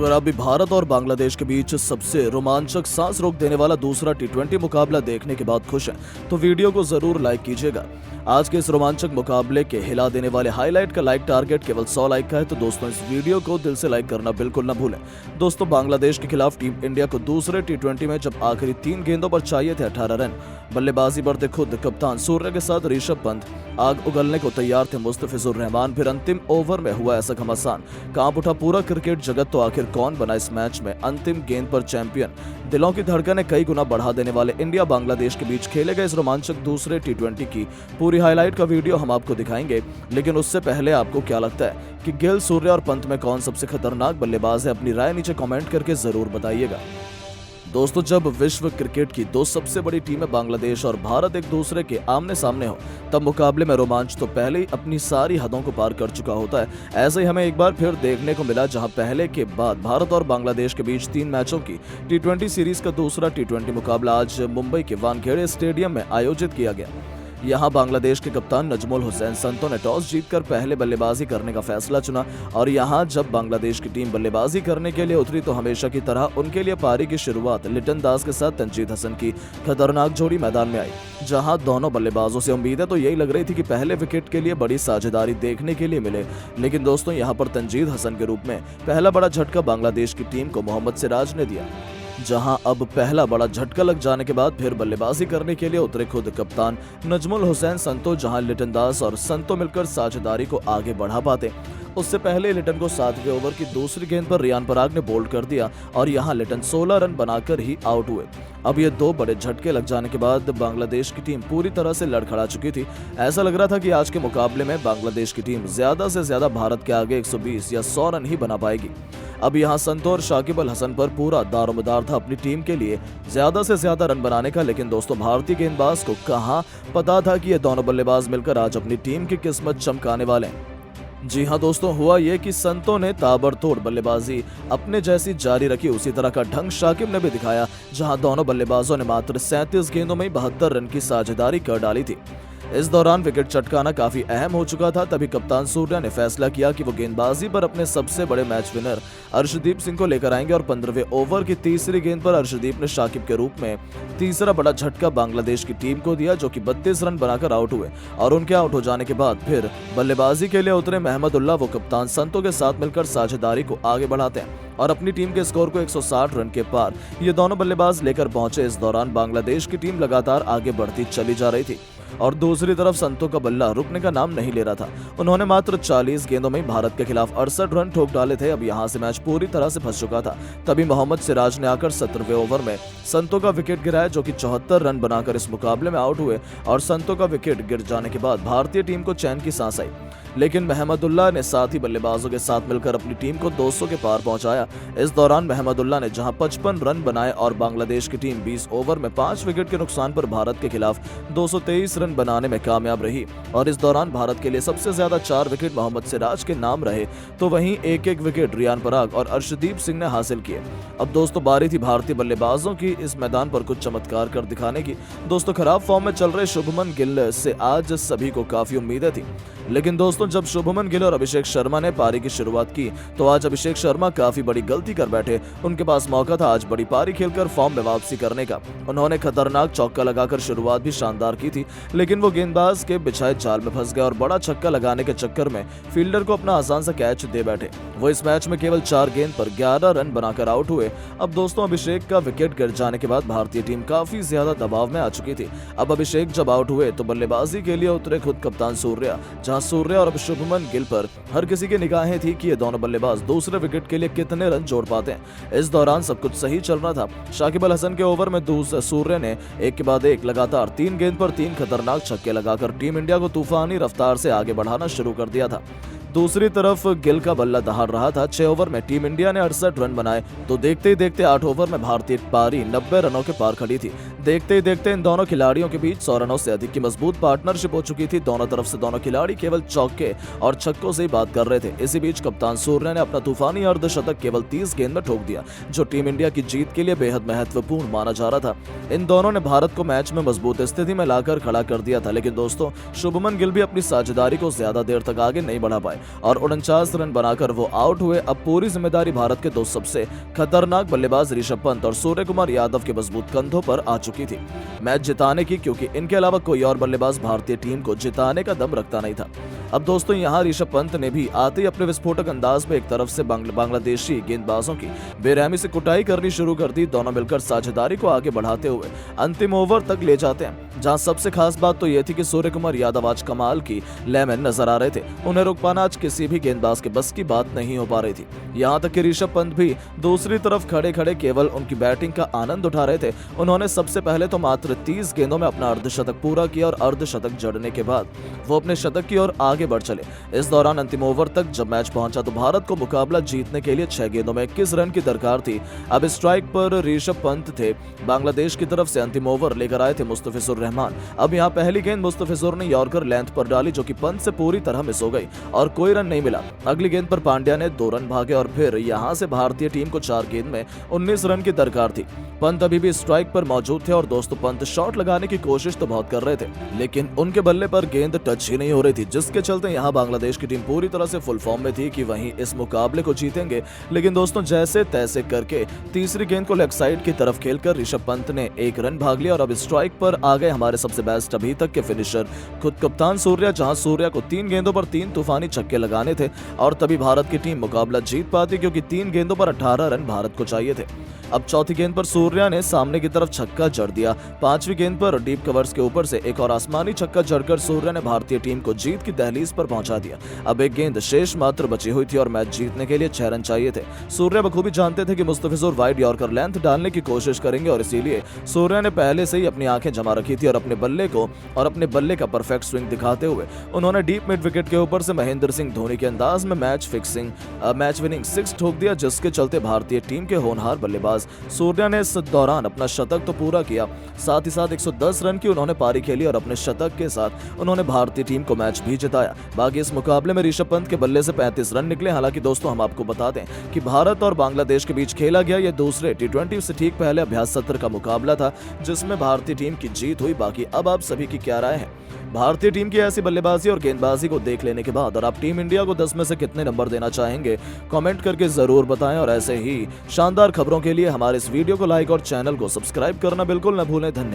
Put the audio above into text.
अगर आप भी भारत और बांग्लादेश के बीच सबसे रोमांचक, सांस रोक देने वाला दूसरा टी20 मुकाबला देखने के बाद खुश हैं, तो वीडियो को जरूर लाइक कीजिएगा। आज के इस रोमांचक मुकाबले के हिला देने वाले हाईलाइट का लाइक टारगेट केवल 100 लाइक का है, तो दोस्तों इस वीडियो को दिल से लाइक करना बिल्कुल न भूलें। दोस्तों, बांग्लादेश के खिलाफ टीम इंडिया को दूसरे टी20 में जब आखिरी 3 गेंदों पर चाहिए थे 18 रन, बल्लेबाजी करते खुद कप्तान सूर्य के साथ ऋषभ पंत आग उगलने को तैयार थे मुस्तफिजुर रहमान। फिर अंतिम ओवर में हुआ ऐसा घमासान, कांप उठा पूरा क्रिकेट जगत। तो आखिर कौन बना इस मैच में अंतिम गेंद पर चैंपियन? दिलों की धड़कनें कई गुना बढ़ा देने वाले इंडिया बांग्लादेश के बीच खेले गए इस रोमांचक दूसरे टी20 की पूरी हाईलाइट का वीडियो हम आपको दिखाएंगे। लेकिन उससे पहले आपको क्या लगता है कि गिल, सूर्य और पंत में कौन सबसे खतरनाक बल्लेबाज है? अपनी राय नीचे कमेंट करके जरूर बताइएगा। दोस्तों, जब विश्व क्रिकेट की दो सबसे बड़ी टीमें बांग्लादेश और भारत एक दूसरे के आमने सामने हो, तब मुकाबले में रोमांच तो पहले ही अपनी सारी हदों को पार कर चुका होता है। ऐसे ही हमें एक बार फिर देखने को मिला, जहां पहले के बाद भारत और बांग्लादेश के बीच 3 मैचों की टी20 सीरीज का दूसरा टी20 मुकाबला आज मुंबई के वानखेड़े स्टेडियम में आयोजित किया गया। यहां बांग्लादेश के कप्तान नजमुल हुसैन संतो ने टॉस जीतकर पहले बल्लेबाजी करने का फैसला चुना। और यहां जब बांग्लादेश की टीम बल्लेबाजी करने के लिए उतरी, तो हमेशा की तरह उनके लिए पारी की शुरुआत लिटन दास के साथ तंजीद हसन की खतरनाक जोड़ी मैदान में आई। जहां दोनों बल्लेबाजों से उम्मीदें तो यही लग रही थी कि पहले विकेट के लिए बड़ी साझेदारी देखने के लिए मिले, लेकिन दोस्तों यहां पर तंजीद हसन के रूप में पहला बड़ा झटका बांग्लादेश की टीम को मोहम्मद सिराज ने दिया। जहां अब पहला बड़ा झटका लग जाने के बाद फिर बल्लेबाजी करने के लिए उतरे खुद कप्तान नजमुल हुसैन संतो। जहां लिटन दास और संतो मिलकर साझेदारी को आगे बढ़ा पाते, उससे पहले लिटन को 7वें ओवर की दूसरी गेंद पर रियान पराग ने बोल्ड कर दिया और यहां लिटन 16 रन बनाकर ही आउट हुए। अब ये 2 बड़े झटके लग जाने के बाद बांग्लादेश की टीम पूरी तरह से लड़खड़ा चुकी थी। ऐसा लग रहा था कि आज के मुकाबले में बांग्लादेश की टीम ज्यादा से ज्यादा भारत के आगे 120 या 100 रन ही बना पाएगी। अब यहां संतो और शाकिब अल हसन पर पूरा दारोमदार था अपनी टीम के लिए ज्यादा से ज्यादा रन बनाने का। लेकिन दोस्तों, भारतीय गेंदबाज को कहां पता था कि ये दोनों बल्लेबाज मिलकर आज अपनी टीम की किस्मत चमकाने वाले हैं। जी हां दोस्तों, हुआ ये कि संतो ने ताबड़तोड़ बल्लेबाजी अपने जैसी जारी रखी, उसी तरह का ढंग शाकिब ने भी दिखाया। जहां दोनों बल्लेबाजों ने मात्र 37 गेंदों में 72 रन की साझेदारी कर डाली थी। इस दौरान विकेट चटकाना काफी अहम हो चुका था। तभी कप्तान सूर्य ने फैसला किया कि वो गेंदबाजी पर अपने सबसे बड़े मैच विनर अर्शदीप सिंह को लेकर आएंगे और 15वें ओवर की तीसरी गेंद पर अर्शदीप ने शाकिब के रूप में तीसरा बड़ा झटका बांग्लादेश की टीम को दिया, जो कि 32 रन बनाकर आउट हुए। और उनके आउट हो जाने के बाद फिर बल्लेबाजी के लिए उतरे महमदुल्लाह। वो कप्तान संतो के साथ मिलकर साझेदारी को आगे बढ़ाते हैं और अपनी टीम के स्कोर को 160 रन के पार ये दोनों बल्लेबाज लेकर पहुंचे। इस दौरान बांग्लादेश की टीम लगातार आगे बढ़ती चली जा रही थी और दूसरी तरफ संतो का बल्ला रुकने का नाम नहीं ले रहा था। उन्होंने मात्र 40 गेंदों में भारत के खिलाफ 68 रन ठोक डाले थे। अब यहां से मैच पूरी तरह से फंस चुका था। तभी मोहम्मद सिराज ने आकर 17वें ओवर में संतो का विकेट गिराया, जो कि 74 रन बनाकर इस मुकाबले में आउट हुए। और संतो का विकेट गिर जाने के बाद भारतीय टीम को चैन की सांस आई, लेकिन महमदुल्लाह ने साथ ही बल्लेबाजों के साथ मिलकर अपनी टीम को 200 के पार पहुंचाया। इस दौरान महमदुल्लाह ने जहां 55 रन बनाए और बांग्लादेश की टीम 20 ओवर में 5 विकेट के नुकसान पर भारत के खिलाफ 223 रन बनाने में कामयाब रही। और इस दौरान भारत के लिए सबसे ज्यादा 4 विकेट मोहम्मद सिराज के नाम रहे, तो वहीं एक विकेट रियान पराग और अर्शदीप सिंह ने हासिल किए। अब दोस्तों, बारी थी भारतीय बल्लेबाजों की इस मैदान पर कुछ चमत्कार कर दिखाने की। दोस्तों, खराब फॉर्म में चल रहे शुभमन गिल से आज सभी को काफी उम्मीदें थी, लेकिन दोस्तों जब शुभमन गिल और अभिषेक शर्मा ने पारी की शुरुआत की, तो आज अभिषेक शर्मा काफी बड़ी गलती कर बैठे। उनके पास मौका था आज बड़ी पारी खेलकर फॉर्म में वापसी करने का। उन्होंने खतरनाक चौका लगाकर शुरुआत भी शानदार की थी, लेकिन वो गेंदबाज के बिछाए जाल में फंस गए और बड़ा छक्का लगाने के चक्कर में फील्डर को अपना आसान सा कैच दे बैठे। वो इस मैच में केवल 4 गेंद पर 11 रन बनाकर आउट हुए। अब दोस्तों, अभिषेक का विकेट गिर जाने के बाद भारतीय टीम काफी ज्यादा दबाव में आ चुकी थी। अब अभिषेक जब आउट हुए तो बल्लेबाजी के लिए उतरे खुद कप्तान सूर्य। जहां सूर्य और शुभमन गिल पर हर किसी की निगाहें थी कि ये दोनों बल्लेबाज दूसरे विकेट के लिए कितने रन जोड़ पाते हैं। इस दौरान सब कुछ सही चल रहा था। शाकिब अल हसन के ओवर में सूर्य ने एक के बाद एक लगातार 3 गेंद पर 3 खतरनाक छक्के लगाकर टीम इंडिया को तूफानी रफ्तार से आगे बढ़ाना शुरू कर दिया था। दूसरी तरफ गिल का बल्ला दहाड़ रहा था। 6 ओवर में टीम इंडिया ने 68 रन बनाए, तो देखते ही देखते 8 ओवर में भारतीय पारी 90 रनों के पार खड़ी थी। देखते ही देखते इन दोनों खिलाड़ियों के बीच 100 रनों से अधिक की मजबूत पार्टनरशिप हो चुकी थी। दोनों तरफ से दोनों खिलाड़ी केवल चौके और छक्कों से ही बात कर रहे थे। इसी बीच कप्तान सूर्य ने अपना तूफानी अर्धशतक केवल 30 गेंद में ठोक दिया, जो टीम इंडिया की जीत के लिए बेहद महत्वपूर्ण माना जा रहा था। इन दोनों ने भारत को मैच में मजबूत स्थिति में लाकर खड़ा कर दिया था। लेकिन दोस्तों, शुभमन गिल भी अपनी साझेदारी को ज्यादा देर तक आगे नहीं बढ़ा पाए। और 49 रन बनाकर वो आउट हुए। अब पूरी जिम्मेदारी भारत के दो सबसे खतरनाक बल्लेबाज ऋषभ पंत और सूर्य कुमार यादव के मजबूत कंधों पर आ चुकी थी मैच जिताने की, क्योंकि इनके अलावा कोई और बल्लेबाज भारतीय टीम को जिताने का दम रखता नहीं था। अब दोस्तों यहाँ ऋषभ पंत ने भी आते ही अपने विस्फोटक अंदाज में एक तरफ से बांग्लादेशी गेंदबाजों की बेरहमी से कुटाई करनी शुरू कर दी। दोनों मिलकर साझेदारी को आगे बढ़ाते हुए अंतिम ओवर तक ले जाते हैं, जहां सबसे खास बात तो यह थी कि सूर्य कुमार यादव आज कमाल की लेमन नजर आ रहे थे। उन्हें रोक पाना आज किसी भी गेंदबाज के बस की बात नहीं हो पा रही थी। यहाँ तक कि ऋषभ पंत भी दूसरी तरफ खड़े खड़े केवल उनकी बैटिंग का आनंद उठा रहे थे। उन्होंने सबसे पहले तो मात्र 30 गेंदों में अपना अर्धशतक पूरा किया और अर्धशतक जड़ने के बाद वो अपने शतक की ओर आगे बढ़ चले। इस दौरान अंतिम ओवर तक जब मैच पहुंचा तो भारत को मुकाबला जीतने के लिए 6 गेंदों में 21 रन की दरकार थी। अब स्ट्राइक पर ऋषभ पंत थे। बांग्लादेश की तरफ से अंतिम ओवर लेकर आए थे मुस्तफिजुर रहमान। अब यहाँ पहली गेंद मुस्तफिजुर ने यॉर्कर लेंथ पर डाली, जो कि पंत से पूरी तरह मिस हो गई और कोई रन नहीं मिला। अगली गेंद पर पांड्या ने 2 रन भागे और फिर यहाँ से भारतीय टीम को 4 गेंद में 19 रन की दरकार थी। पंत अभी भी स्ट्राइक पर मौजूद थे और दोस्तों पंत शॉट लगाने की कोशिश तो बहुत कर रहे थे, लेकिन उनके बल्ले पर गेंद टच ही नहीं हो रही थी, जिसके चलते यहाँ बांग्लादेश की टीम पूरी तरह से फुल फॉर्म में थी कि वहीं इस मुकाबले को जीतेंगे। लेकिन दोस्तों जैसे तैसे करके तीसरी गेंद को लेग साइड की तरफ खेलकर ऋषभ पंत ने 1 रन भाग लिया और अब स्ट्राइक पर आ गए हमारे सबसे बेस्ट अभी तक के फिनिशर खुद कप्तान सूर्या, जहां सूर्या को 3 गेंदों पर 3 तूफानी छक्के लगाने थे और तभी भारत की टीम मुकाबला जीत पाती, क्योंकि 3 गेंदों पर 18 रन भारत को चाहिए थे। अब चौथी गेंद पर सूर्या ने सामने की तरफ छक्का जड़ दिया। 5वीं गेंद पर डीप कवर्स के ऊपर से एक और आसमानी छक्का जड़कर सूर्या ने भारतीय टीम को जीत की दहलीज पर पहुंचा दिया। अब एक गेंद शेष मात्र बची हुई थी और मैच जीतने के लिए 6 रन चाहिए थे। सूर्या बखूबी जानते थे कि मुस्तफिजुर वाइड यॉर्कर लेंथ डालने की कोशिश करेंगे और इसीलिए सूर्या ने पहले से ही अपनी आंखें जमा रखी थी और अपने बल्ले का परफेक्ट स्विंग दिखाते हुए उन्होंने डीप मिड विकेट के ऊपर से महेंद्र सिंह धोनी के अंदाज में मैच विनिंग 6 ठोक दिया, जिसके चलते भारतीय टीम के होनहार बल्लेबाज सूर्या ने इस दौरान अपना शतक तो पूरा किया, साथ ही साथ 110 रन की उन्होंने पारी खेली और अपने शतक के साथ उन्होंने भारतीय टीम को मैच भी जिताया। बाकी इस मुकाबले में ऋषभ पंत के बल्ले से 35 रन निकले। हालांकि दोस्तों हम आपको बता दें कि भारत और बांग्लादेश के बीच खेला गया ये दूसरे T20 से ठीक पहले अभ्यास सत्र का मुकाबला था, जिसमें भारतीय टीम की जीत हुई। बाकी अब आप सभी की क्या राय है भारतीय टीम की ऐसी बल्लेबाजी और गेंदबाजी को देख लेने के बाद, और आप टीम इंडिया को 10 में से कितने नंबर देना चाहेंगे कमेंट करके जरूर बताएं। और ऐसे ही शानदार खबरों के लिए हमारे इस वीडियो को लाइक और चैनल को सब्सक्राइब करना बिल्कुल न भूलें। धन्यवाद।